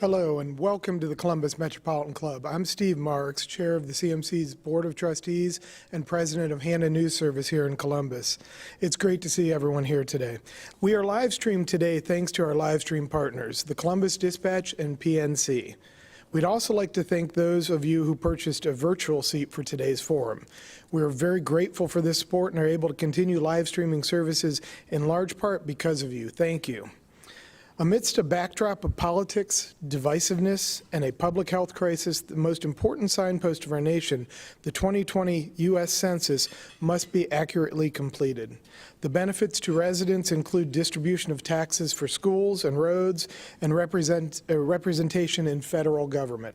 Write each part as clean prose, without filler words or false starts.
Hello and welcome to the Columbus Metropolitan Club. I'm Steve Marks, Chair of the CMC's Board of Trustees and President of Hannah News Service here in Columbus. It's great to see everyone here today. We are live streamed today thanks to our live stream partners, the Columbus Dispatch and PNC. We'd also like to thank those of you who purchased a virtual seat for today's forum. We are very grateful for this support and are able to continue live streaming services in large part because of you. Thank you. Amidst a backdrop of politics, divisiveness, and a public health crisis, the most important signpost of our nation, the 2020 U.S. Census, must be accurately completed. The benefits to residents include distribution of taxes for schools and roads and representation in federal government.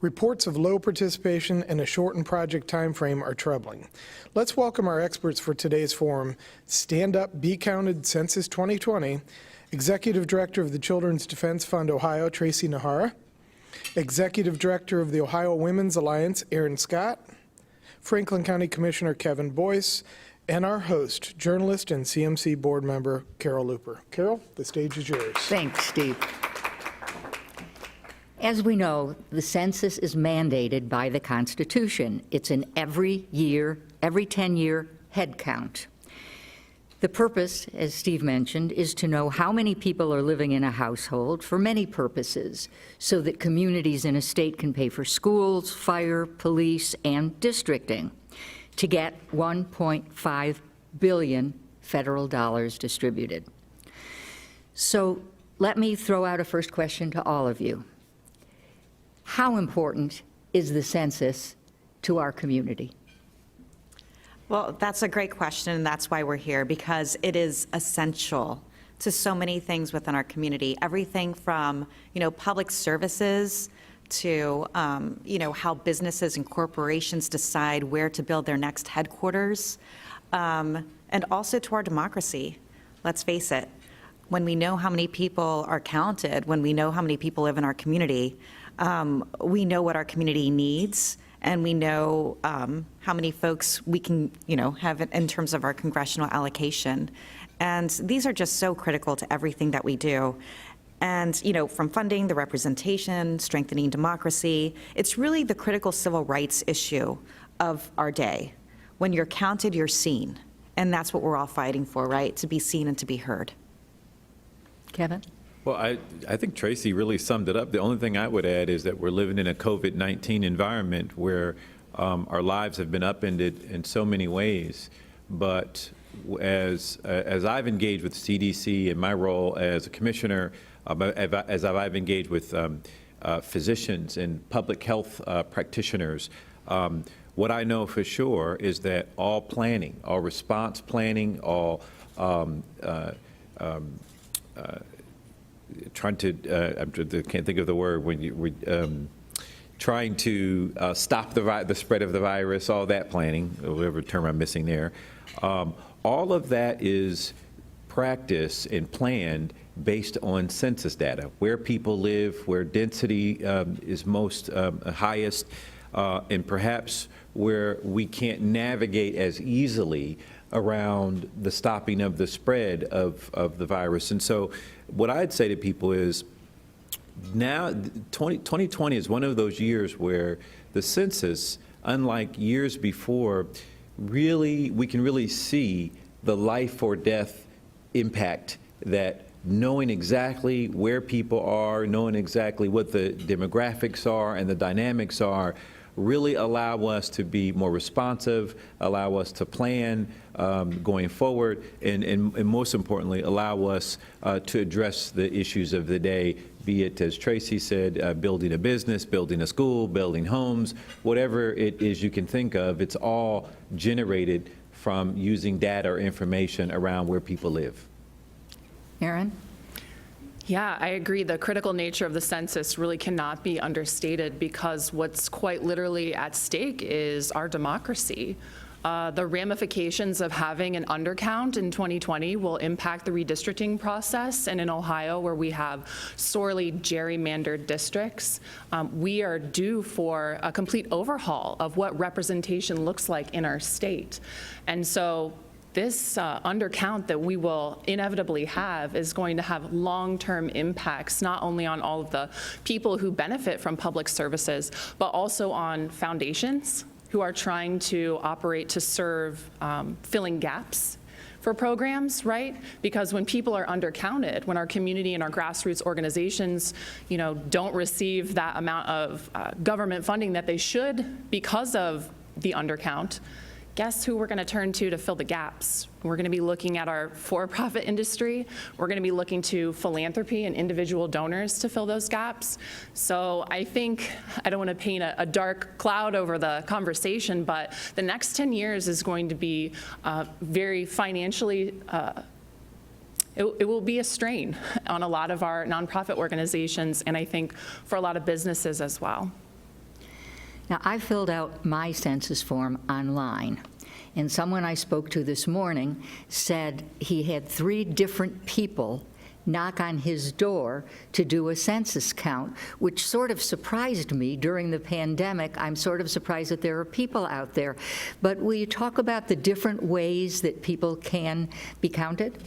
Reports of low participation and a shortened project timeframe are troubling. Let's welcome our experts for today's forum. Stand Up, Be Counted Census 2020, Executive Director of the Children's Defense Fund Ohio, Tracy Najera, Executive Director of the Ohio Women's Alliance, Aaron Scott, Franklin County Commissioner Kevin Boyce, and our host, journalist and CMC board member, Carol Looper. Carol, the stage is yours. Thanks, Steve. As we know, the census is mandated by the Constitution. It's an every 10-year head count. The purpose, as Steve mentioned, is to know how many people are living in a household for many purposes, so that communities in a state can pay for schools, fire, police, and districting, to get $1.5 billion federal dollars distributed. So let me throw out a first question to all of you. How important is the census to our community? Well, that's a great question, and that's why we're here, because it is essential to so many things within our community. Everything from, public services to, how businesses and corporations decide where to build their next headquarters, and also to our democracy. Let's face it, when we know how many people are counted, when we know how many people live in our community, we know what our community needs, and we know how many folks we can, have in terms of our congressional allocation. And these are just so critical to everything that we do. And, from funding, the representation, strengthening democracy, it's really the critical civil rights issue of our day. When you're counted, you're seen. And that's what we're all fighting for, right? To be seen and to be heard. Kevin? Well, I think Tracy really summed it up. The only thing I would add is that we're living in a COVID-19 environment where our lives have been upended in so many ways. But as I've engaged with CDC in my role as a commissioner, as I've engaged with physicians and public health practitioners, what I know for sure is that all planning, all response planning, all trying to, I can't think of the word, when you trying to stop the spread of the virus, all that planning, whatever term I'm missing there, all of that is practiced and planned based on census data, where people live, where density is most highest, and perhaps where we can't navigate as easily around the stopping of the spread of the virus. And so what I'd say to people is now 2020 is one of those years where the census, unlike years before, we can really see the life or death impact that knowing exactly where people are, knowing exactly what the demographics are and the dynamics are, really allow us to be more responsive, allow us to plan going forward, and most importantly, allow us to address the issues of the day, be it, as Tracy said, building a business, building a school, building homes, whatever it is you can think of, it's all generated from using data or information around where people live. Aaron? Yeah, I agree. The critical nature of the census really cannot be understated, because what's quite literally at stake is our democracy. The ramifications of having an undercount in 2020 will impact the redistricting process. And in Ohio, where we have sorely gerrymandered districts, we are due for a complete overhaul of what representation looks like in our state. And so this undercount that we will inevitably have is going to have long-term impacts, not only on all of the people who benefit from public services, but also on foundations who are trying to operate to serve filling gaps for programs, right? Because when people are undercounted, when our community and our grassroots organizations, don't receive that amount of government funding that they should because of the undercount, guess who we're going to turn to fill the gaps? We're going to be looking at our for-profit industry. We're going to be looking to philanthropy and individual donors to fill those gaps. So I think, I don't want to paint a dark cloud over the conversation, but the next 10 years is going to be very financially, it will be a strain on a lot of our nonprofit organizations, and I think for a lot of businesses as well. Now, I filled out my census form online, and someone I spoke to this morning said he had 3 different people knock on his door to do a census count, which sort of surprised me during the pandemic. I'm sort of surprised that there are people out there. But will you talk about the different ways that people can be counted?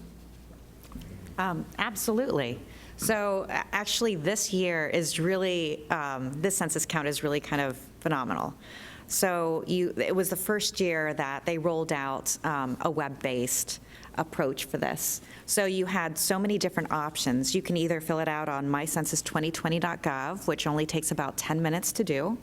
Absolutely. So actually, this year is really, this census count is really kind of phenomenal. So it was the first year that they rolled out a web-based approach for this. So you had so many different options. You can either fill it out on mycensus2020.gov, which only takes about 10 minutes to do.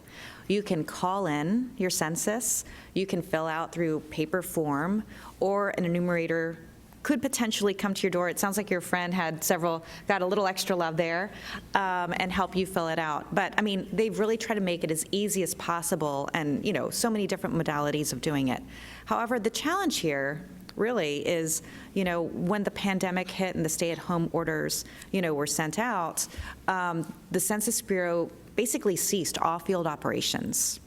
You can call in your census. You can fill out through paper form, or an enumerator could potentially come to your door. It sounds like your friend got a little extra love there, and help you fill it out. But I mean, they've really tried to make it as easy as possible, and so many different modalities of doing it. However, the challenge here really is, when the pandemic hit and the stay-at-home orders, were sent out, the Census Bureau basically ceased all field operations.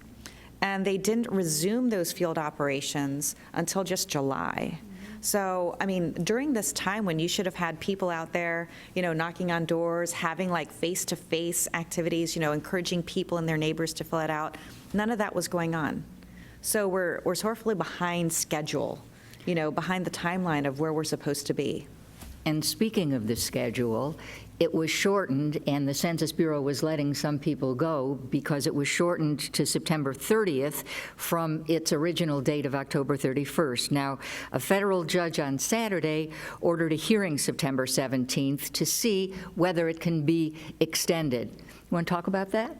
And they didn't resume those field operations until just July. So, I mean, during this time when you should have had people out there, knocking on doors, having like face-to-face activities, encouraging people and their neighbors to fill it out, none of that was going on. So we're sort of behind schedule, behind the timeline of where we're supposed to be. And speaking of the schedule, it was shortened, and the Census Bureau was letting some people go because it was shortened to September 30th from its original date of October 31st. Now, a federal judge on Saturday ordered a hearing September 17th to see whether it can be extended. You want to talk about that?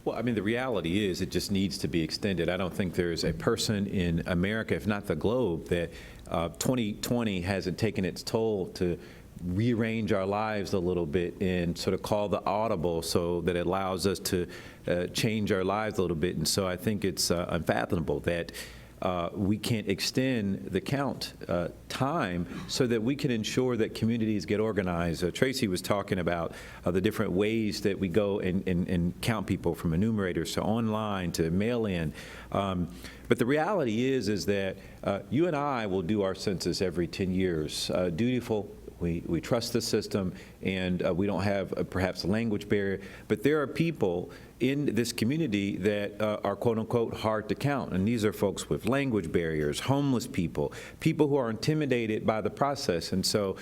Well, I mean, the reality is it just needs to be extended. I don't think there's a person in America, if not the globe, that 2020 hasn't taken its toll to rearrange our lives a little bit and sort of call the audible so that it allows us to change our lives a little bit. And so I think it's unfathomable that we can't extend the count time so that we can ensure that communities get organized. Tracy was talking about the different ways that we go and count people, from enumerators to online to mail-in. But the reality is that you and I will do our census every 10 years. Dutiful. We trust the system, and we don't have perhaps a language barrier, but there are people in this community that are quote-unquote hard to count, and these are folks with language barriers, homeless people, people who are intimidated by the process. And so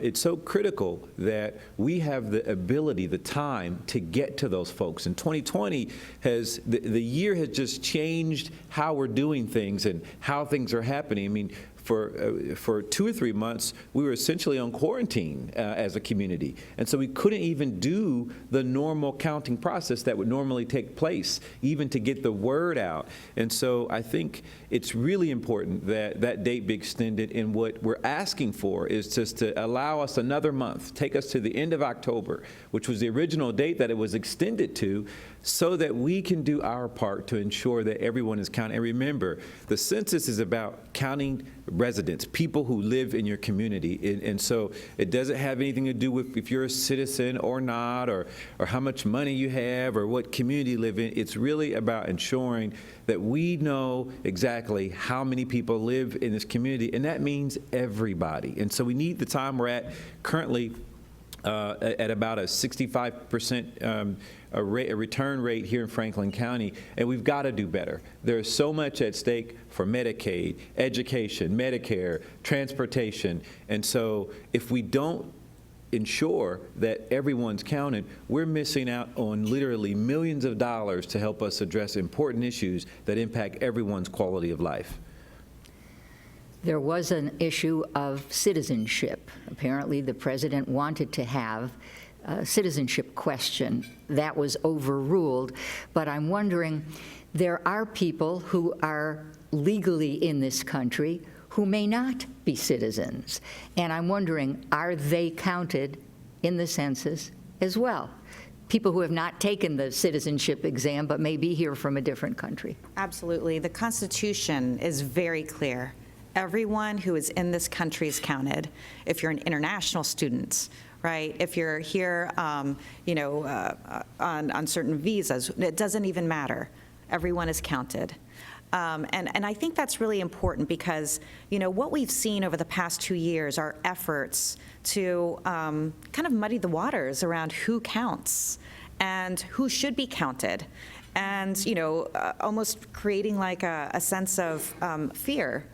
it's so critical that we have the ability, the time to get to those folks. And 2020 the year has just changed how we're doing things and how things are happening. I mean, for 2 or 3 months, we were essentially on quarantine as a community. And so we couldn't even do the normal counting process that would normally take place, even to get the word out. And so I think it's really important that that date be extended. And what we're asking for is just to allow us another month, take us to the end of October, which was the original date that it was extended to, so that we can do our part to ensure that everyone is counted. And remember, the census is about counting residents, people who live in your community. And so it doesn't have anything to do with if you're a citizen or not, or how much money you have, or what community you live in. It's really about ensuring that we know exactly how many people live in this community, and that means everybody. And so we need the time we're at currently. at about a 65% a return rate here in Franklin County, and we've got to do better. There's so much at stake for Medicaid, education, Medicare, transportation, and so if we don't ensure that everyone's counted, we're missing out on literally millions of dollars to help us address important issues that impact everyone's quality of life. There was an issue of citizenship. Apparently, the president wanted to have a citizenship question. That was overruled. But I'm wondering, there are people who are legally in this country who may not be citizens. And I'm wondering, are they counted in the census as well? People who have not taken the citizenship exam but may be here from a different country. Absolutely. The Constitution is very clear. Everyone who is in this country is counted. If you're an international student, right? If you're here, on certain visas, it doesn't even matter. Everyone is counted. And I think that's really important because, what we've seen over the past 2 years are efforts to kind of muddy the waters around who counts and who should be counted. And, almost creating like a sense of fear,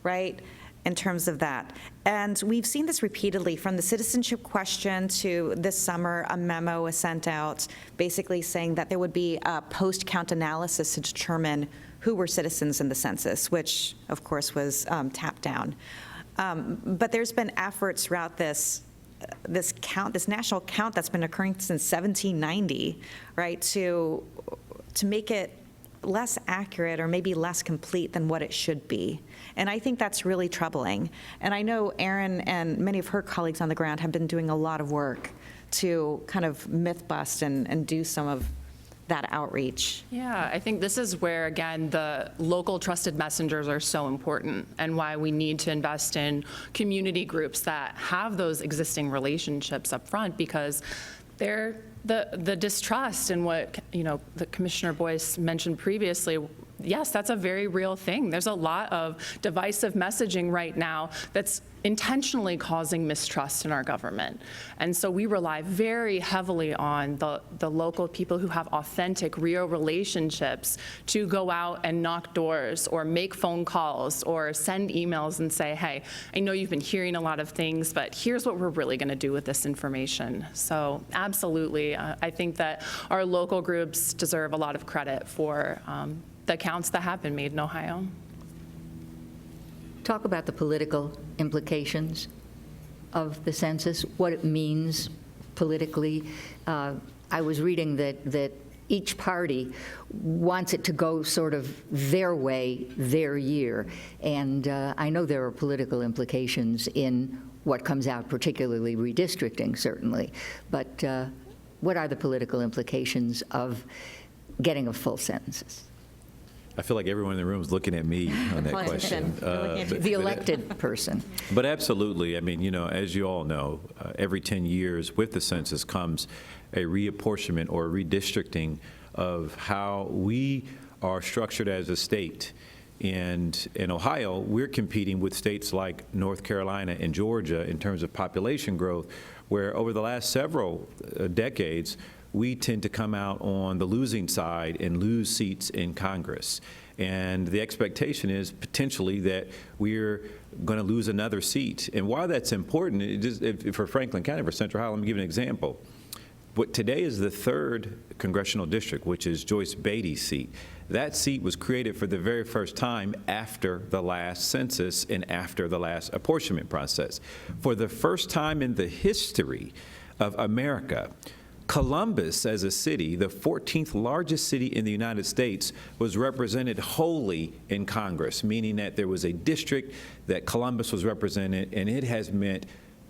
right, in terms of that. And we've seen this repeatedly, from the citizenship question to this summer, a memo was sent out basically saying that there would be a post-count analysis to determine who were citizens in the census, which of course was tapped down. But there's been efforts throughout this national count that's been occurring since 1790, right, to make it less accurate or maybe less complete than what it should be. And I think that's really troubling. And I know Erin and many of her colleagues on the ground have been doing a lot of work to kind of myth bust and do some of that outreach. Yeah, I think this is where, again, the local trusted messengers are so important, and why we need to invest in community groups that have those existing relationships up front, because they're the distrust and what, the Commissioner Boyce mentioned previously. Yes, that's a very real thing. There's a lot of divisive messaging right now that's intentionally causing mistrust in our government. And so we rely very heavily on the local people who have authentic, real relationships to go out and knock doors or make phone calls or send emails and say, hey, I know you've been hearing a lot of things, but here's what we're really going to do with this information. So absolutely, I think that our local groups deserve a lot of credit for the counts that have been made in Ohio. Talk about the political implications of the census, what it means politically. I was reading that each party wants it to go sort of their way, their year. And I know there are political implications in what comes out, particularly redistricting, certainly. But what are the political implications of getting a full census? I feel like everyone in the room is looking at me on that question. The elected person. But absolutely. I mean, as you all know, every 10 years with the census comes a reapportionment or redistricting of how we are structured as a state. And in Ohio, we're competing with states like North Carolina and Georgia in terms of population growth, where over the last several decades, we tend to come out on the losing side and lose seats in Congress. And the expectation is potentially that we're going to lose another seat. And why that's important, for Franklin County, for Central Ohio, let me give you an example. What today is the 3rd congressional district, which is Joyce Beatty's seat. That seat was created for the very first time after the last census and after the last apportionment process. For the first time in the history of America, Columbus as a city, the 14th largest city in the United States, was represented wholly in Congress, meaning that there was a district that Columbus was represented, and it has meant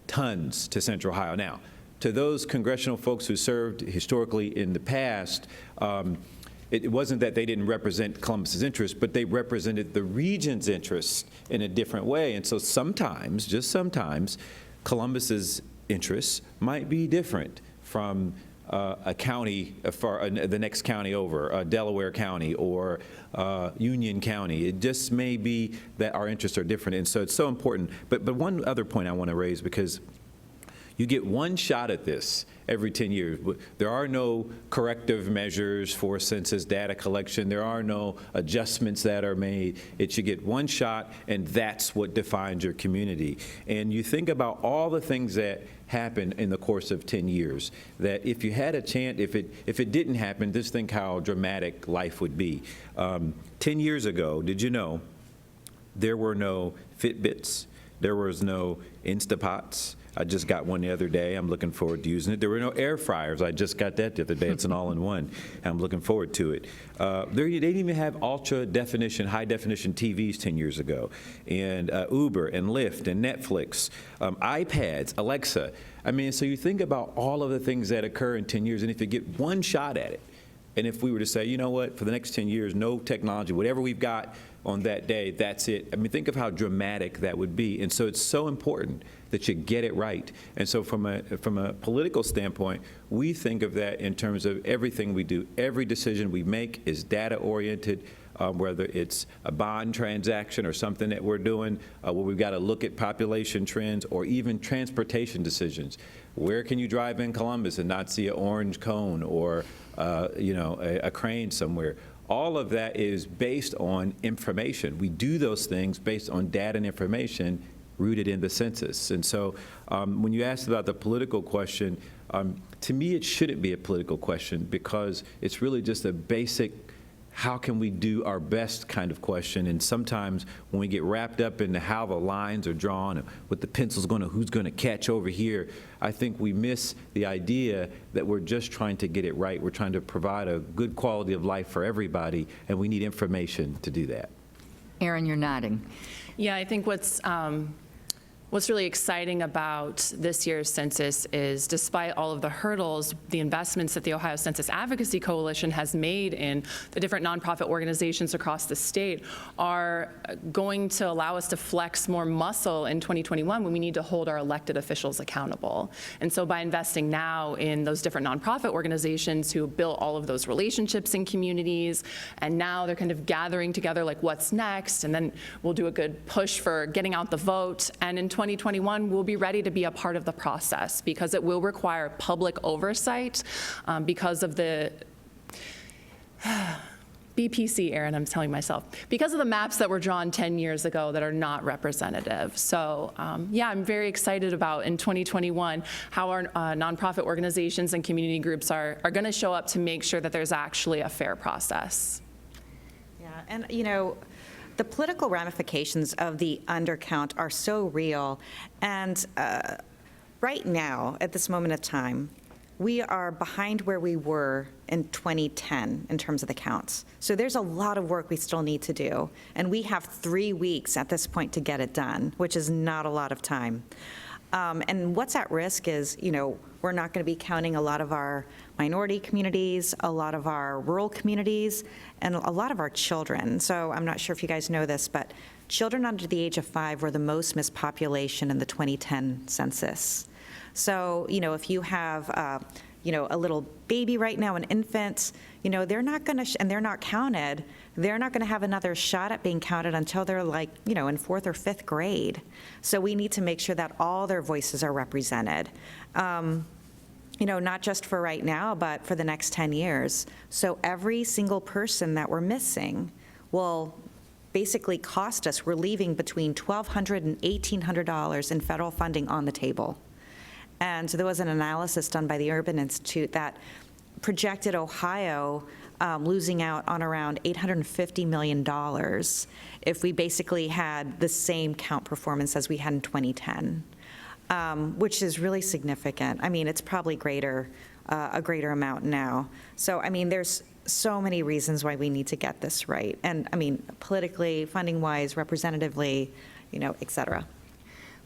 tons to Central Ohio. Now, to those congressional folks who served historically in the past, it wasn't that they didn't represent Columbus's interests, but they represented the region's interests in a different way. And so sometimes, just sometimes, Columbus's interests might be different from a county, the next county over, Delaware County or Union County. It just may be that our interests are different, and so it's so important. But one other point I want to raise, because You get one shot at this every 10 years. There are no corrective measures for census data collection. There are no adjustments that are made. You get one shot, and that's what defines your community. And you think about all the things that happen in the course of 10 years, that if you had a chance, if it didn't happen, just think how dramatic life would be. 10 years ago, did you know there were no Fitbits, there was no Instapots? I just got one the other day. I'm looking forward to using it. There were no air fryers. I just got that the other day. It's an all-in-one. I'm looking forward to it. They didn't even have ultra-definition, high-definition TVs 10 years ago. And Uber and Lyft and Netflix, iPads, Alexa. I mean, so you think about all of the things that occur in 10 years, and if you get one shot at it, and if we were to say, you know what, for the next 10 years, no technology, whatever we've got on that day, that's it. I mean, think of how dramatic that would be. And so it's so important that you get it right. And so from a political standpoint, we think of that in terms of everything we do. Every decision we make is data-oriented, whether it's a bond transaction or something that we're doing where we've got to look at population trends, or even transportation decisions. Where can you drive in Columbus and not see an orange cone or a crane somewhere? All of that is based on information. We do those things based on data and information rooted in the census. And so when you asked about the political question, to me it shouldn't be a political question, because it's really just a basic how can we do our best kind of question. And sometimes when we get wrapped up into how the lines are drawn, what the pencil's who's going to catch over here, I think we miss the idea that we're just trying to get it right. We're trying to provide a good quality of life for everybody, and we need information to do that. Aaron, you're nodding. Yeah, I think what's really exciting about this year's census is, despite all of the hurdles, the investments that the Ohio Census Advocacy Coalition has made in the different nonprofit organizations across the state are going to allow us to flex more muscle in 2021 when we need to hold our elected officials accountable. And so by investing now in those different nonprofit organizations who built all of those relationships in communities, and now they're kind of gathering together like what's next, and then we'll do a good push for getting out the vote. And in 2021, we'll be ready to be a part of the process, because it will require public oversight because of the BPC, Aaron, I'm telling myself, because of the maps that were drawn 10 years ago that are not representative. So yeah, I'm very excited about in 2021 how our nonprofit organizations and community groups are going to show up to make sure that there's actually a fair process. Yeah, and the political ramifications of the undercount are so real. And right now, at this moment of time, we are behind where we were in 2010 in terms of the counts. So there's a lot of work we still need to do. And we have 3 weeks at this point to get it done, which is not a lot of time. And what's at risk is, we're not going to be counting a lot of our minority communities, a lot of our rural communities, and a lot of our children. So I'm not sure if you guys know this, but children under the age of 5 were the most missed population in the 2010 census. So, if you have, a little baby right now, an infant, they're not going to, and they're not counted, they're not going to have another shot at being counted until they're in 4th or 5th grade. So we need to make sure that all their voices are represented. Not just for right now, but for the next 10 years. So every single person that we're missing will basically cost us, we're leaving between $1,200 and $1,800 in federal funding on the table. And so there was an analysis done by the Urban Institute that projected Ohio losing out on around $850 million if we basically had the same count performance as we had in 2010. Which is really significant. I mean, it's probably a greater amount now. So, there's so many reasons why we need to get this right. And, politically, funding-wise, representatively, et cetera.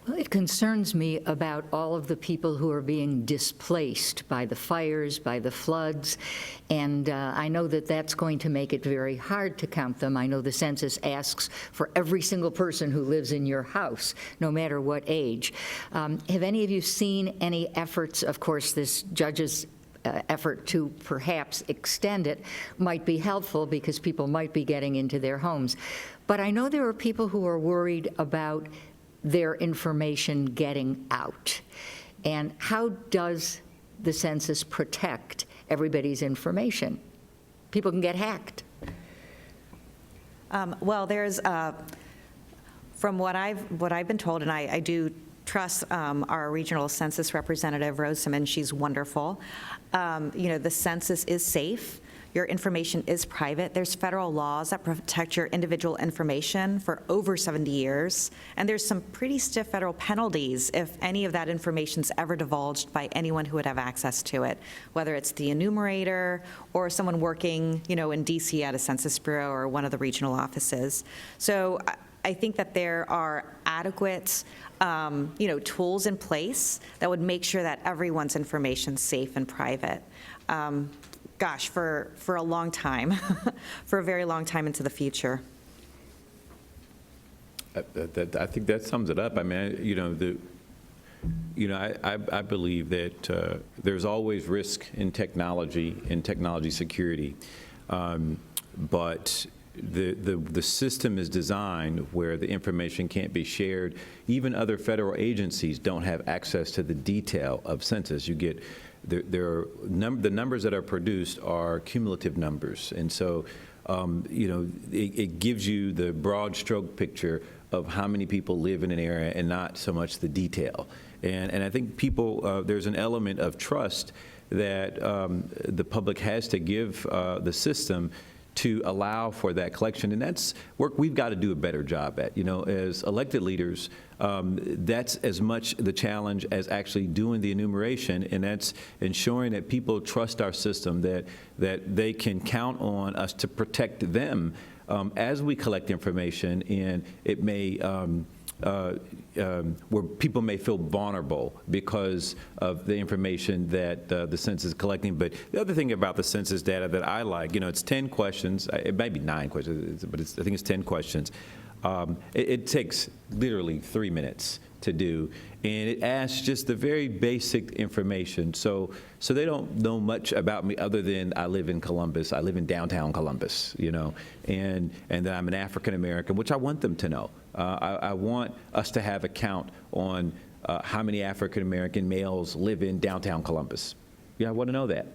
Well, it concerns me about all of the people who are being displaced by the fires, by the floods, and I know that that's going to make it very hard to count them. I know the census asks for every single person who lives in your house, no matter what age. Have any of you seen any efforts? Of course, this judge's effort to perhaps extend it might be helpful because people might be getting into their homes. But I know there are people who are worried about their information getting out. And how does the census protect everybody's information? People can get hacked. Well, there's, from what I've been told, and I do trust our regional census representative, Rose Simmons, she's wonderful. The census is safe. Your information is private. There's federal laws that protect your individual information for over 70 years, and there's some pretty stiff federal penalties if any of that information's ever divulged by anyone who would have access to it, whether it's the enumerator or someone working, in DC at a Census Bureau or one of the regional offices. So I think that there are adequate, tools in place that would make sure that everyone's information's safe and private. For a long time, for a very long time into the future. I think that sums it up. I mean, I believe that there's always risk in technology security, but the system is designed where the information can't be shared. Even other federal agencies don't have access to the detail of census. You get the numbers that are produced are cumulative numbers, and so it gives you the broad stroke picture of how many people live in an area and not so much the detail. And I think people, there's an element of trust that the public has to give the system to allow for that collection. And that's work we've got to do a better job at. As elected leaders, that's as much the challenge as actually doing the enumeration, and that's ensuring that people trust our system, that they can count on us to protect them as we collect information, and it may where people may feel vulnerable because of the information that the census is collecting. But the other thing about the census data that I like, it's 10 questions. It might be 9 questions, but I think it's 10 questions. It takes literally 3 minutes to do, and it asks just the very basic information. So they don't know much about me other than I live in Columbus. I live in downtown Columbus, and that I'm an African American, which I want them to know. I want us to have a count on how many African American males live in downtown Columbus. Yeah, I want to know that.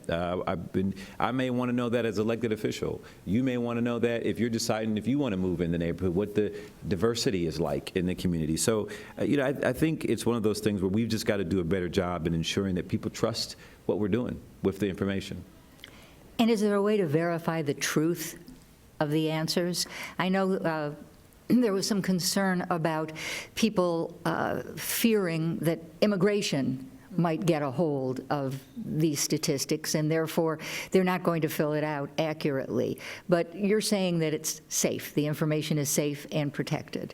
I may want to know that as an elected official. You may want to know that if you're deciding if you want to move in the neighborhood, what the diversity is like in the community. So, I think it's one of those things where we've just got to do a better job in ensuring that people trust what we're doing with the information. And is there a way to verify the truth of the answers? I know there was some concern about people fearing that immigration might get a hold of these statistics, and therefore they're not going to fill it out accurately. But you're saying that it's safe, the information is safe and protected.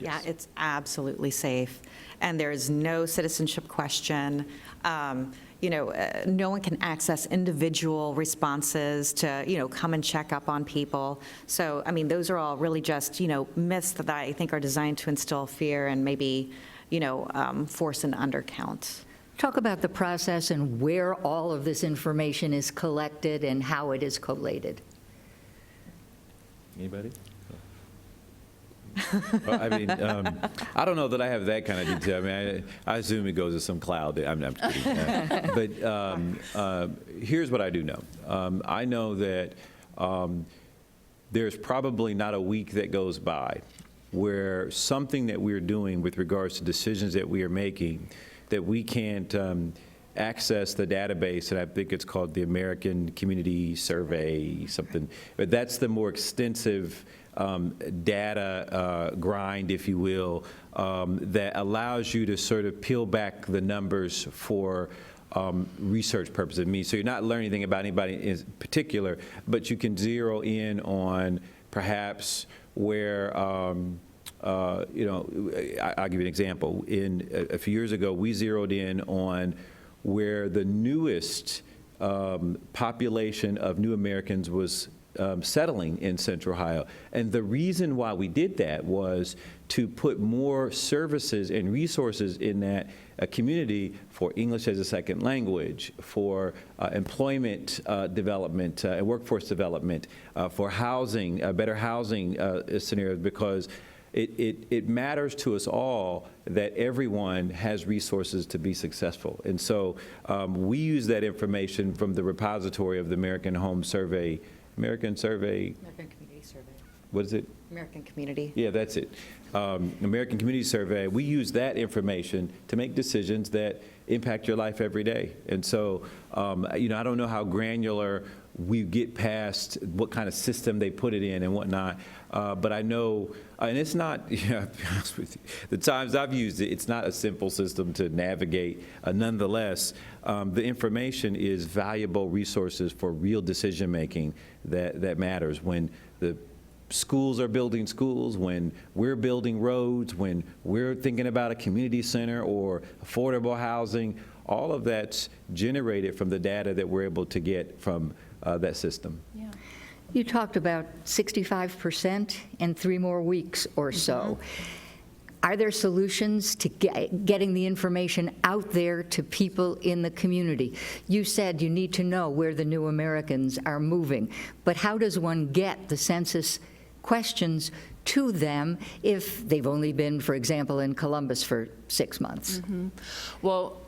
Yeah, it's absolutely safe, and there is no citizenship question. No one can access individual responses to, come and check up on people. So, those are all really just, myths that I think are designed to instill fear and maybe, force an undercount. Talk about the process and where all of this information is collected and how it is collated. Anybody? Well, I don't know that I have that kind of detail. I assume it goes to some cloud. I'm kidding. But here's what I do know. I know that there's probably not a week that goes by where something that we're doing with regards to decisions that we are making that we can't access the database, and I think it's called the American Community Survey, something. But that's the more extensive data grind, if you will, that allows you to sort of peel back the numbers for research purposes. So you're not learning anything about anybody in particular, but you can zero in on perhaps where I'll give you an example. A few years ago, we zeroed in on where the newest population of new Americans was settling in Central Ohio. And the reason why we did that was to put more services and resources in that community for English as a second language, for employment development and workforce development, for housing, better housing scenarios, because it matters to us all that everyone has resources to be successful. And so we use that information from the repository of the American Home Survey, American Community Survey. what is it? American Community. Yeah, that's it. American Community Survey, we use that information to make decisions that impact your life every day. And so, I don't know how granular we get past what kind of system they put it in and whatnot, but I know, and it's not, to be honest with you, the times I've used it, it's not a simple system to navigate. Nonetheless, the information is valuable resources for real decision-making that matters when the schools are building schools, when we're building roads, when we're thinking about a community center or affordable housing. All of that's generated from the data that we're able to get from that system. Yeah. You talked about 65% in 3 more weeks or so. Are there solutions to getting the information out there to people in the community? You said you need to know where the new Americans are moving, but how does one get the census questions to them if they've only been, for example, in Columbus for 6 months? Well,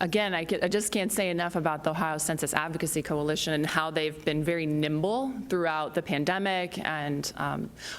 again, I just can't say enough about the Ohio Census Advocacy Coalition and how they've been very nimble throughout the pandemic and,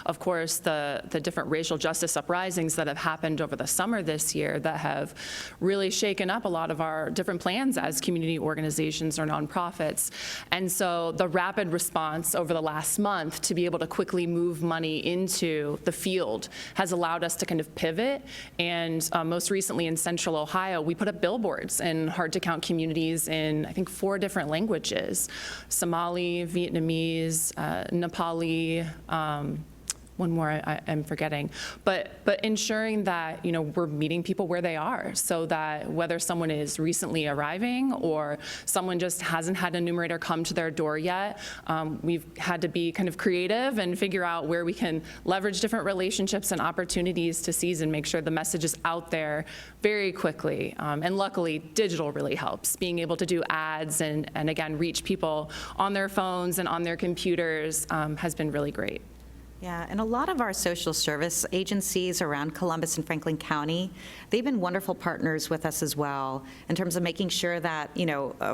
of course, the different racial justice uprisings that have happened over the summer this year that have really shaken up a lot of our different plans as community organizations or nonprofits. And so the rapid response over the last month to be able to quickly move money into the field has allowed us to kind of pivot. And most recently in Central Ohio, we put up billboards in hard-to-count communities in, I think, 4 different languages: Somali, Vietnamese, Nepali, one more I'm forgetting, but ensuring that we're meeting people where they are, so that whether someone is recently arriving or someone just hasn't had a numerator come to their door yet, we've had to be kind of creative and figure out where we can leverage different relationships and opportunities to seize and make sure the message is out there very quickly. And luckily, digital really helps. Being able to do ads and again, reach people on their phones and on their computers has been really great. Yeah, and a lot of our social service agencies around Columbus and Franklin County, they've been wonderful partners with us as well in terms of making sure that,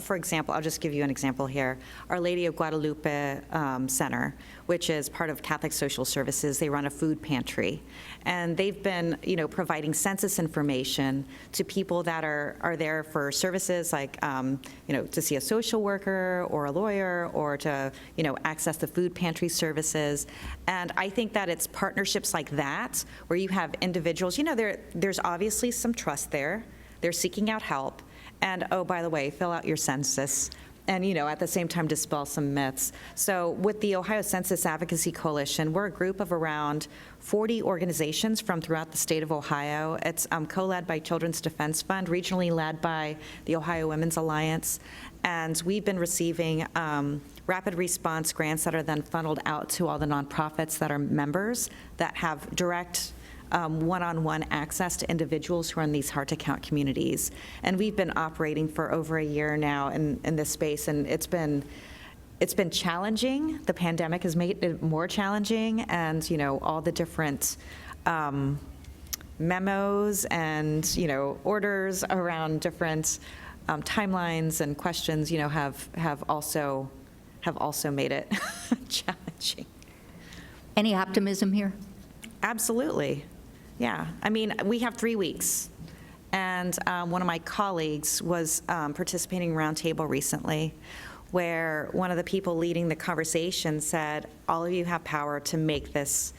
for example, I'll just give you an example here. Our Lady of Guadalupe Center, which is part of Catholic Social Services, they run a food pantry. And they've been, providing census information to people that are there for services like, to see a social worker or a lawyer or to, access the food pantry services. And I think that it's partnerships like that where you have individuals, there's obviously some trust there. They're seeking out help. And, oh, by the way, fill out your census. And, at the same time, dispel some myths. So with the Ohio Census Advocacy Coalition, we're a group of around 40 organizations from throughout the state of Ohio. It's co-led by Children's Defense Fund, regionally led by the Ohio Women's Alliance. And we've been receiving rapid response grants that are then funneled out to all the nonprofits that are members that have direct one-on-one access to individuals who are in these hard-to-count communities. And we've been operating for over a year now in this space, and it's been challenging. The pandemic has made it more challenging, and all the different memos and orders around different timelines and questions have also made it challenging. Any optimism here? Absolutely. Yeah, I mean, we have 3 weeks, and one of my colleagues was participating in a roundtable recently where one of the people leading the conversation said, all of you have power to make this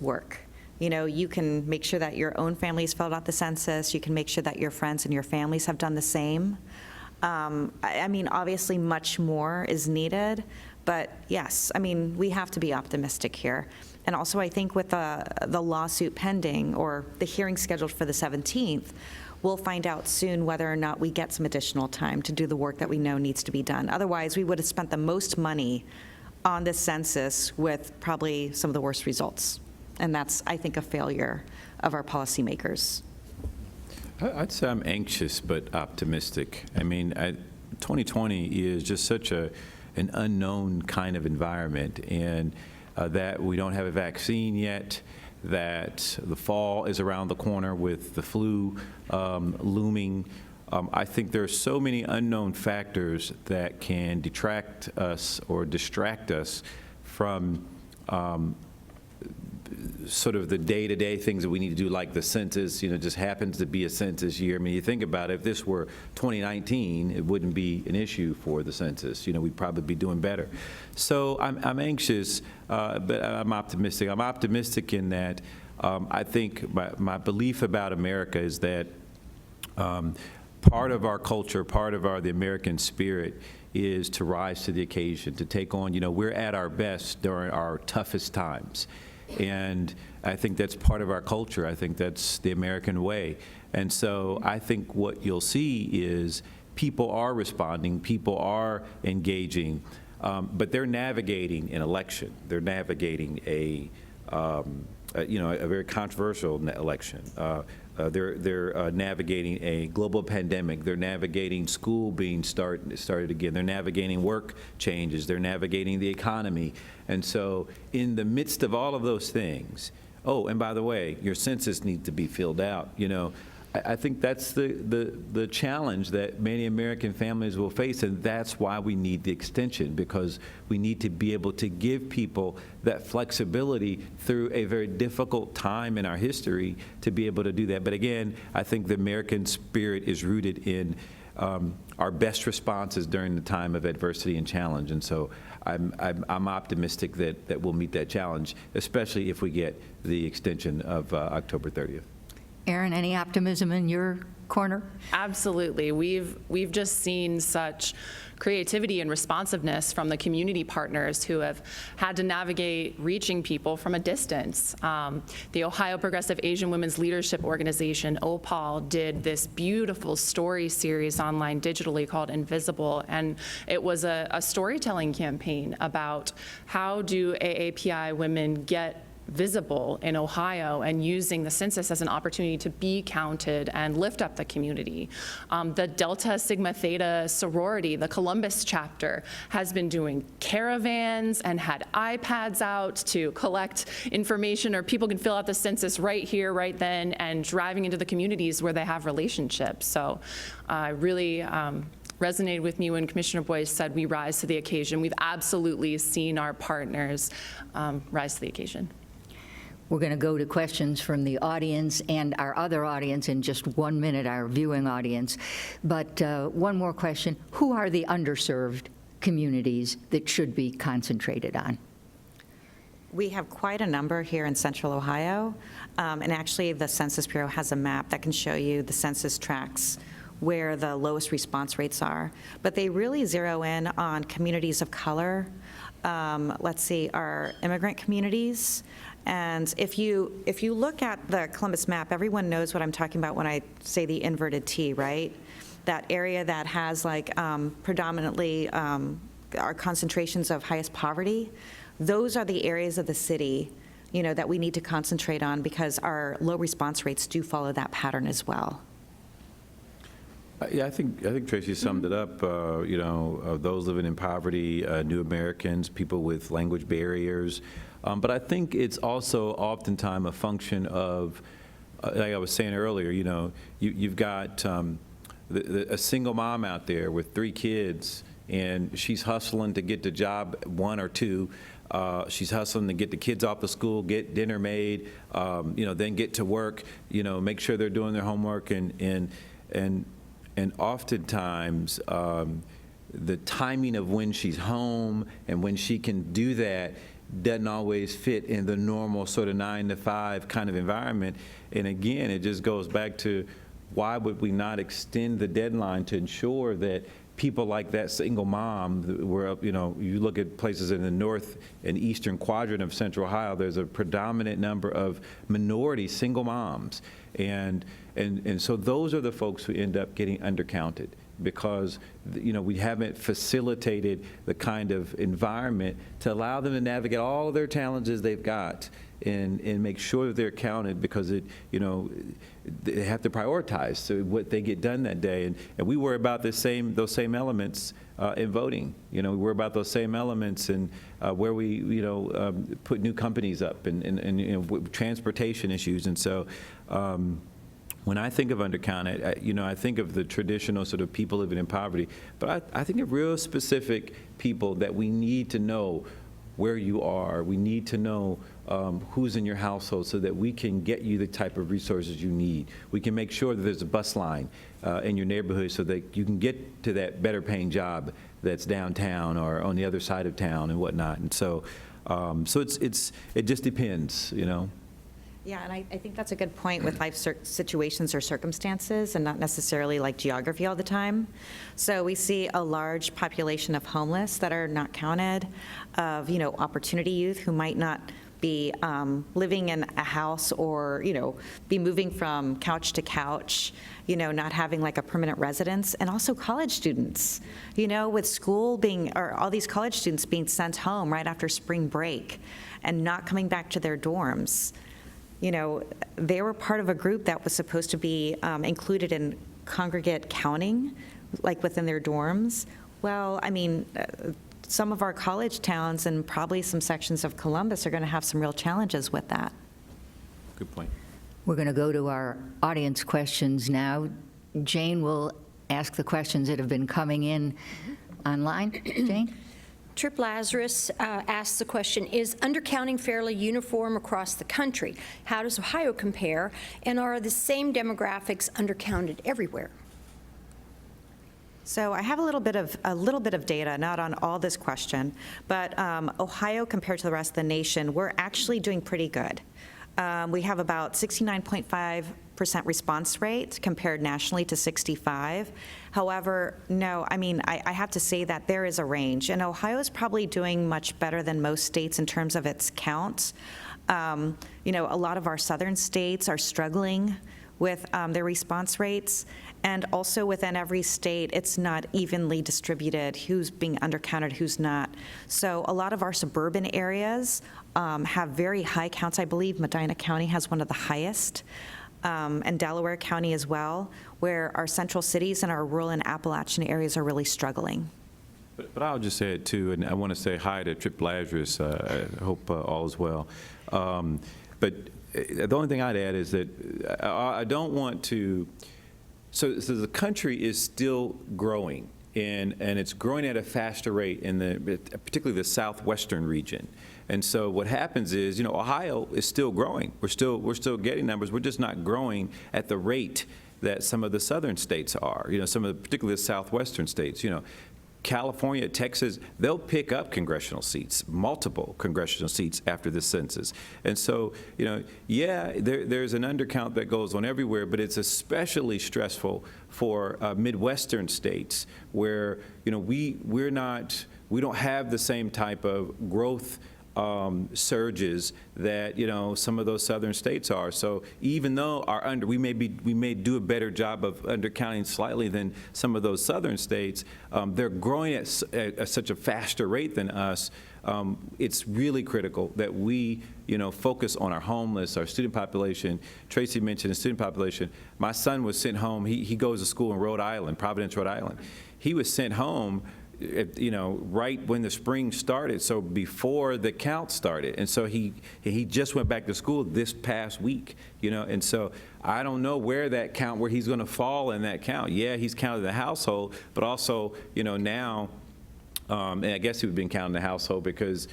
work. You can make sure that your own families filled out the census, you can make sure that your friends and your families have done the same. I mean, obviously much more is needed, but yes, I mean, we have to be optimistic here. And also, I think with the lawsuit pending, or the hearing scheduled for the 17th, we'll find out soon whether or not we get some additional time to do the work that we know needs to be done. Otherwise, we would have spent the most money on this census with probably some of the worst results. And that's, I think, a failure of our policymakers. I'd say I'm anxious but optimistic. I mean, 2020 is just such an unknown kind of environment, and that we don't have a vaccine yet, that the fall is around the corner with the flu looming. I think there are so many unknown factors that can detract us or distract us from sort of the day-to-day things that we need to do, like the census. Just happens to be a census year. I mean, you think about it, if this were 2019, it wouldn't be an issue for the census. We'd probably be doing better. So I'm anxious, but I'm optimistic. I'm optimistic in that I think my belief about America is that part of our culture, part of the American spirit is to rise to the occasion, to take on, we're at our best during our toughest times. And I think that's part of our culture. I think that's the American way. And so I think what you'll see is people are responding, people are engaging, but they're navigating an election. They're navigating a very controversial election. They're navigating a global pandemic. They're navigating school being started again. They're navigating work changes. They're navigating the economy. And so in the midst of all of those things, oh, and by the way, your census needs to be filled out. I think that's the challenge that many American families will face, and that's why we need the extension, because we need to be able to give people that flexibility through a very difficult time in our history to be able to do that. But again, I think the American spirit is rooted in our best responses during the time of adversity and challenge, and so I'm optimistic that we'll meet that challenge, especially if we get the extension of October 30th. Erin, any optimism in your corner? Absolutely. We've just seen such creativity and responsiveness from the community partners who have had to navigate reaching people from a distance. The Ohio Progressive Asian Women's Leadership Organization, OPAL, did this beautiful story series online digitally called Invisible, and it was a storytelling campaign about how do AAPI women get visible in Ohio and using the census as an opportunity to be counted and lift up the community. The Delta Sigma Theta sorority, the Columbus chapter, has been doing caravans and had iPads out to collect information, or people can fill out the census right here, right then, and driving into the communities where they have relationships. So I really resonated with me when Commissioner Boyce said we rise to the occasion. We've absolutely seen our partners rise to the occasion. We're going to go to questions from the audience and our other audience in just 1 minute, our viewing audience. But one more question. Who are the underserved communities that should be concentrated on? We have quite a number here in Central Ohio, and actually the Census Bureau has a map that can show you the census tracts where the lowest response rates are. But they really zero in on communities of color. Let's see, our immigrant communities. And if you look at the Columbus map, everyone knows what I'm talking about when I say the inverted T, right? That area that has predominantly our concentrations of highest poverty. Those are the areas of the city, that we need to concentrate on, because our low response rates do follow that pattern as well. Yeah, I think Tracy summed it up. Those living in poverty, new Americans, people with language barriers. But I think it's also oftentimes a function of, like I was saying earlier, you've got a single mom out there with 3 kids, and she's hustling to get to job 1 or 2. She's hustling to get the kids off to school, get dinner made, then get to work, make sure they're doing their homework, and oftentimes the timing of when she's home and when she can do that doesn't always fit in the normal sort of 9 to 5 kind of environment. And again, it just goes back to, why would we not extend the deadline to ensure that people like that single mom, where you look at places in the north and eastern quadrant of Central Ohio, there's a predominant number of minority single moms, and so those are the folks who end up getting undercounted, because, we haven't facilitated the kind of environment to allow them to navigate all of their challenges they've got and make sure that they're counted, because they have to prioritize so what they get done that day. And we worry about those same elements in voting. We worry about those same elements in where we, put new companies up and transportation issues. And so when I think of undercounted, I think of the traditional sort of people living in poverty, but I think of real specific people that we need to know where you are. We need to know who's in your household so that we can get you the type of resources you need. We can make sure that there's a bus line in your neighborhood so that you can get to that better paying job that's downtown or on the other side of town and whatnot. And so, it just depends, Yeah, and I think that's a good point with life situations or circumstances, and not necessarily like geography all the time. So we see a large population of homeless that are not counted, of, opportunity youth who might not be living in a house or, be moving from couch to couch, not having like a permanent residence, and also college students, with school or all these college students being sent home right after spring break and not coming back to their dorms. They were part of a group that was supposed to be included in congregate counting, like within their dorms. Well, some of our college towns and probably some sections of Columbus are going to have some real challenges with that. Good point. We're going to go to our audience questions now. Jane will ask the questions that have been coming in online. Jane? Trip Lazarus asks the question, is undercounting fairly uniform across the country? How does Ohio compare? And are the same demographics undercounted everywhere? So I have a little bit of data, not on all this question, but Ohio compared to the rest of the nation, we're actually doing pretty good. We have about 69.5% response rate compared nationally to 65. However, no, I have to say that there is a range, and Ohio is probably doing much better than most states in terms of its counts. A lot of our southern states are struggling with their response rates, and also within every state, it's not evenly distributed who's being undercounted, who's not. So a lot of our suburban areas have very high counts. I believe Medina County has one of the highest, and Delaware County as well, where our central cities and our rural and Appalachian areas are really struggling. But I'll just say it too, and I want to say hi to Trip Lazarus. I hope all is well. But the only thing I'd add is that I don't want to. So the country is still growing, and it's growing at a faster rate in particularly the southwestern region. And so what happens is, Ohio is still growing. We're still getting numbers. We're just not growing at the rate that some of the southern states are. Particularly the southwestern states. California, Texas, they'll pick up congressional seats, multiple congressional seats after the census. And so, there's an undercount that goes on everywhere, but it's especially stressful for Midwestern states where, we don't have the same type of growth surges that some of those southern states are. So even though we may do a better job of undercounting slightly than some of those southern states, they're growing at such a faster rate than us. It's really critical that we focus on our homeless, our student population. Tracy mentioned the student population. My son was sent home. He goes to school in Rhode Island, Providence, Rhode Island. He was sent home right when the spring started, so before the count started. And so he just went back to school this past week, and so I don't know where he's going to fall in that count. Yeah, he's counted the household, but also, now, and I guess he would have been counting the household because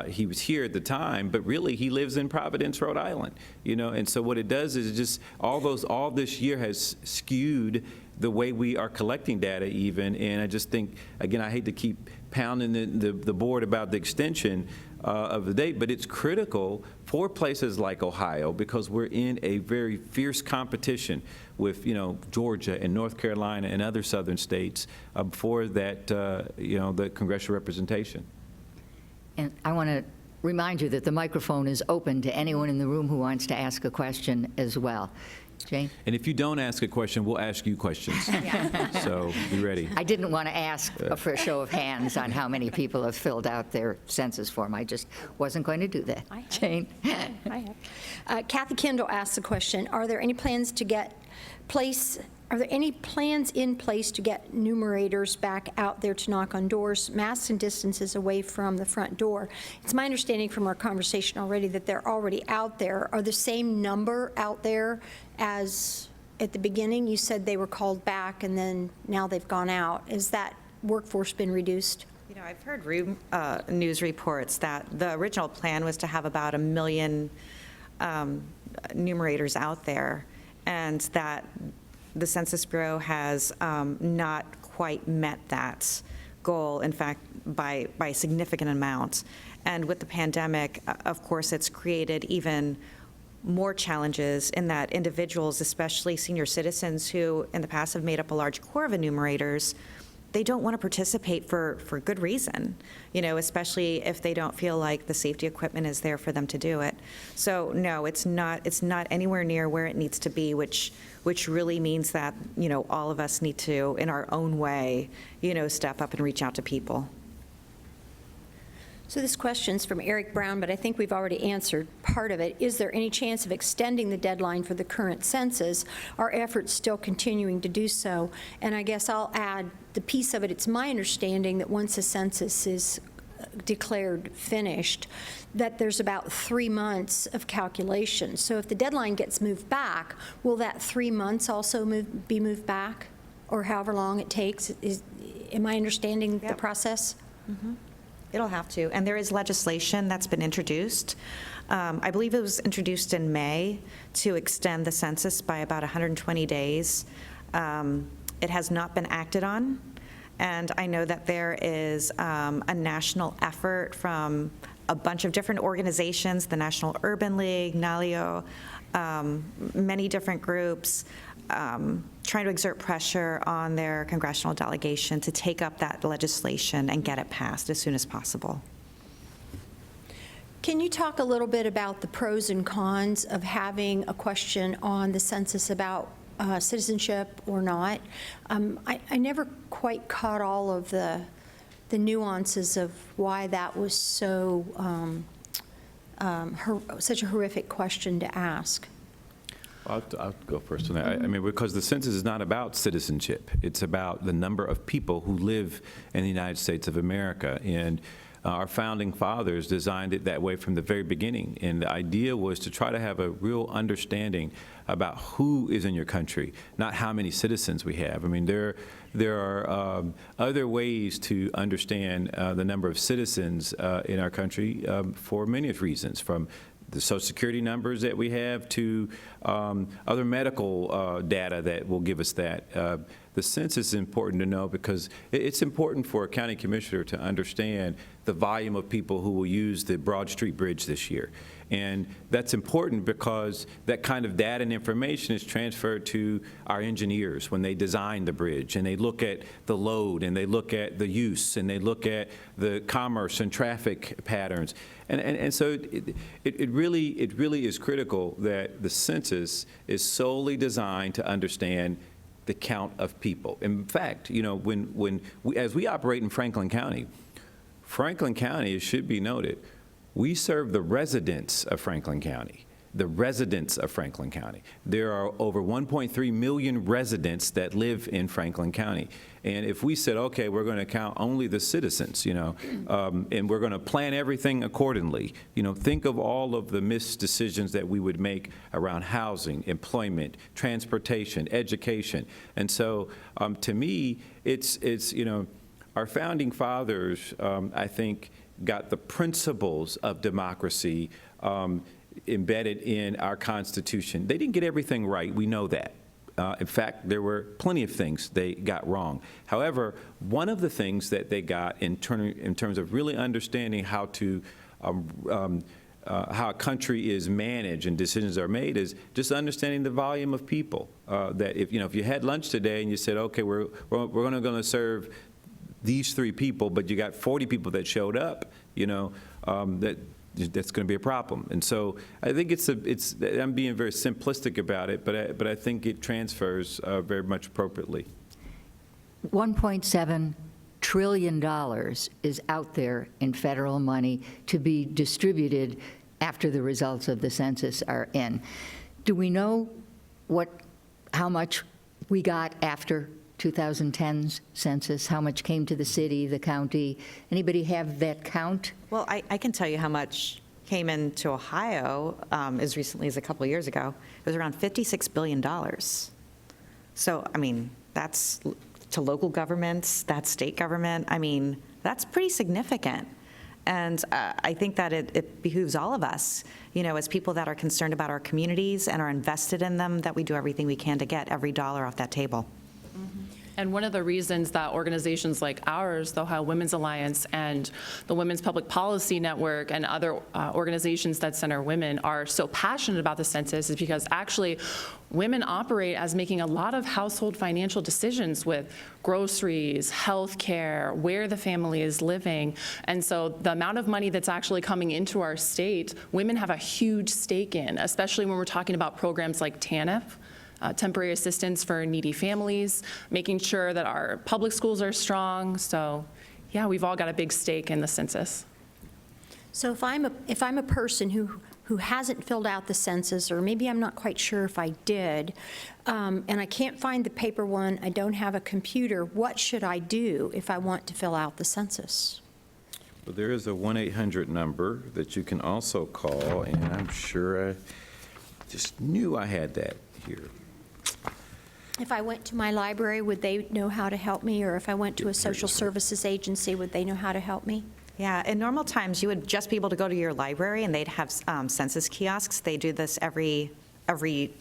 he was here at the time, but really he lives in Providence, Rhode Island, and so what it does is just all this year has skewed the way we are collecting data even, and I just think, again, I hate to keep pounding the board about the extension of the date, but it's critical for places like Ohio because we're in a very fierce competition with, Georgia and North Carolina and other southern states for that, the congressional representation. And I want to remind you that the microphone is open to anyone in the room who wants to ask a question as well. Jane? And if you don't ask a question, we'll ask you questions. So be ready. I didn't want to ask for a show of hands on how many people have filled out their census form. I just wasn't going to do that. I have. Jane? I have. Kathy Kendall asked the question, are there any plans in place to get numerators back out there to knock on doors, masks and distances away from the front door? It's my understanding from our conversation already that they're already out there. Are the same number out there as at the beginning? You said they were called back and then now they've gone out. Has that workforce been reduced? You know, I've heard news reports that the original plan was to have about 1 million numerators out there, and that the Census Bureau has not quite met that goal, in fact, by a significant amount. And with the pandemic, of course, it's created even more challenges in that individuals, especially senior citizens who in the past have made up a large core of enumerators, they don't want to participate for good reason, you know, especially if they don't feel like the safety equipment is there for them to do it. So no, it's not anywhere near where it needs to be, which really means that, you know, all of us need to, in our own way, you know, step up and reach out to people. So this question's from Eric Brown, but I think we've already answered part of it. Is there any chance of extending the deadline for the current census? Are efforts still continuing to do so? And I guess I'll add the piece of it. It's my understanding that once a census is declared finished, that there's about 3 months of calculation. So if the deadline gets moved back, will that 3 months also be moved back? Or however long it takes? Am I understanding the Yep. process? It'll have to. And there is legislation that's been introduced. I believe it was introduced in May to extend the census by about 120 days. It has not been acted on. And I know that there is a national effort from a bunch of different organizations, the National Urban League, NALIO, many different groups, trying to exert pressure on their congressional delegation to take up that legislation and get it passed as soon as possible. Can you talk a little bit about the pros and cons of having a question on the census about citizenship or not? I never quite caught all of the nuances of why that was so such a horrific question to ask. I'll go first on that. I mean, because the census is not about citizenship. It's about the number of people who live in the United States of America. And our founding fathers designed it that way from the very beginning. And the idea was to try to have a real understanding about who is in your country, not how many citizens we have. I mean, there are other ways to understand the number of citizens in our country for many reasons, from the Social Security numbers that we have to other medical data that will give us that. The census is important to know because it's important for a county commissioner to understand the volume of people who will use the Broad Street Bridge this year. And that's important because that kind of data and information is transferred to our engineers when they design the bridge, and they look at the load, and they look at the use, and they look at the commerce and traffic patterns. And so it really is critical that the census is solely designed to understand the count of people. In fact, you know, as we operate in Franklin County, it should be noted, we serve the residents of Franklin County. The residents of Franklin County. There are over 1.3 million residents that live in Franklin County. And if we said, okay, we're going to count only the citizens, you know, and we're going to plan everything accordingly, you know, think of all of the missed decisions that we would make around housing, employment, transportation, education. And so to me, it's you know, our founding fathers, I think, got the principles of democracy embedded in our Constitution. They didn't get everything right, we know that. In fact, there were plenty of things they got wrong. However, one of the things that they got in terms of really understanding how to how a country is managed and decisions are made is just understanding the volume of people. That if you had lunch today and you said, okay, we're going to serve these 3 people, but you got 40 people that showed up, you know, that that's going to be a problem. And so I think I'm being very simplistic about it, but I think it transfers very much appropriately. $1.7 trillion is out there in federal money to be distributed after the results of the census are in. Do we know how much we got after 2010's census? How much came to the city, the county? Anybody have that count? Well, I can tell you how much came into Ohio as recently as a couple of years ago. It was around $56 billion. So, I mean, that's to local governments, that's state government. I mean, that's pretty significant. And I think that it behooves all of us, as people that are concerned about our communities and are invested in them, that we do everything we can to get every dollar off that table. And one of the reasons that organizations like ours, the Ohio Women's Alliance and the Women's Public Policy Network and other organizations that center women are so passionate about the census is because actually women operate as making a lot of household financial decisions with groceries, health care, where the family is living. And so the amount of money that's actually coming into our state, women have a huge stake in, especially when we're talking about programs like TANF. Temporary assistance for needy families, making sure that our public schools are strong. So, yeah, we've all got a big stake in the census. So if I'm a person who hasn't filled out the census, or maybe I'm not quite sure if I did, and I can't find the paper one, I don't have a computer, what should I do if I want to fill out the census? Well, there is a 1-800 number that you can also call, and I'm sure I just knew I had that here. If I went to my library, would they know how to help me? Or if I went to a social services agency, would they know how to help me? Yeah, in normal times, you would just be able to go to your library and they'd have census kiosks. They do this every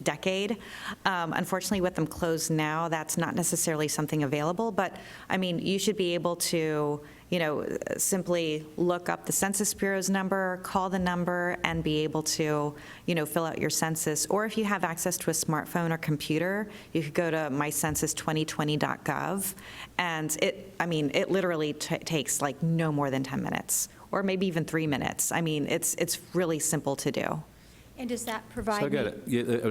decade. Unfortunately, with them closed now, that's not necessarily something available. But, I mean, you should be able to, simply look up the Census Bureau's number, call the number, and be able to, fill out your census. Or if you have access to a smartphone or computer, you could go to mycensus2020.gov. And it literally takes like no more than 10 minutes, or maybe even 3 minutes. I mean, it's really simple to do. And does that provide So me?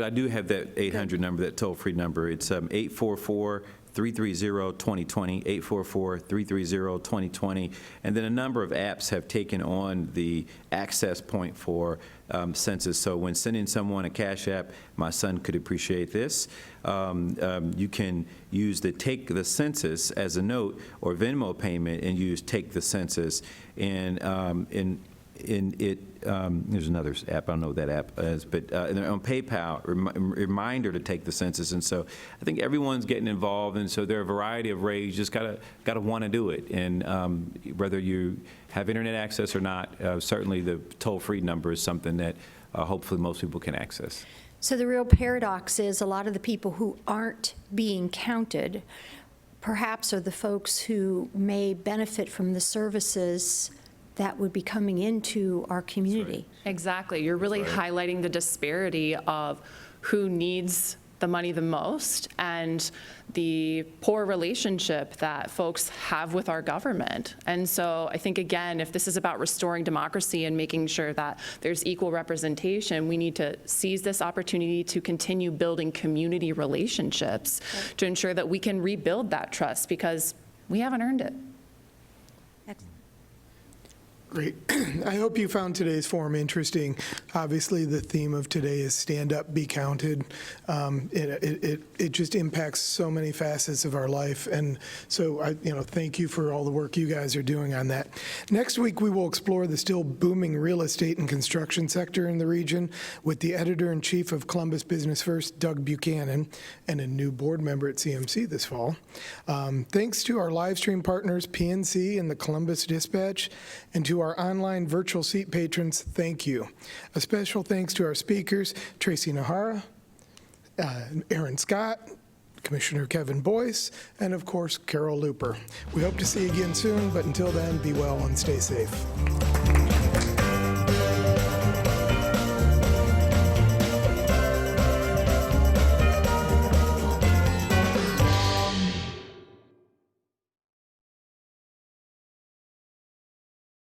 I do have that 800 number, that toll-free number. It's 844-330-2020, 844-330-2020. And then a number of apps have taken on the access point for census. So when sending someone a Cash App, my son could appreciate this. You can use the Take the Census as a note or Venmo payment and use Take the Census. And there's another app, I don't know what that app is, but on PayPal, reminder to take the census. And so I think everyone's getting involved, and so there are a variety of ways. You just gotta want to do it. And whether you have internet access or not, certainly the toll-free number is something that hopefully most people can access. So the real paradox is a lot of the people who aren't being counted perhaps are the folks who may benefit from the services that would be coming into our community. Exactly. You're really highlighting the disparity of who needs the money the most and the poor relationship that folks have with our government. And so I think, again, if this is about restoring democracy and making sure that there's equal representation, we need to seize this opportunity to continue building community relationships to ensure that we can rebuild that trust, because we haven't earned it. Great. I hope you found today's forum interesting. Obviously, the theme of today is stand up, be counted. It just impacts so many facets of our life. And so, thank you for all the work you guys are doing on that. Next week, we will explore the still booming real estate and construction sector in the region with the editor-in-chief of Columbus Business First, Doug Buchanan, and a new board member at CMC this fall. Thanks to our live stream partners, PNC and the Columbus Dispatch, and to our online virtual seat patrons, thank you. A special thanks to our speakers, Tracy Najera, Aaron Scott, Commissioner Kevin Boyce, and of course, Carol Looper. We hope to see you again soon, but until then, be well and stay safe.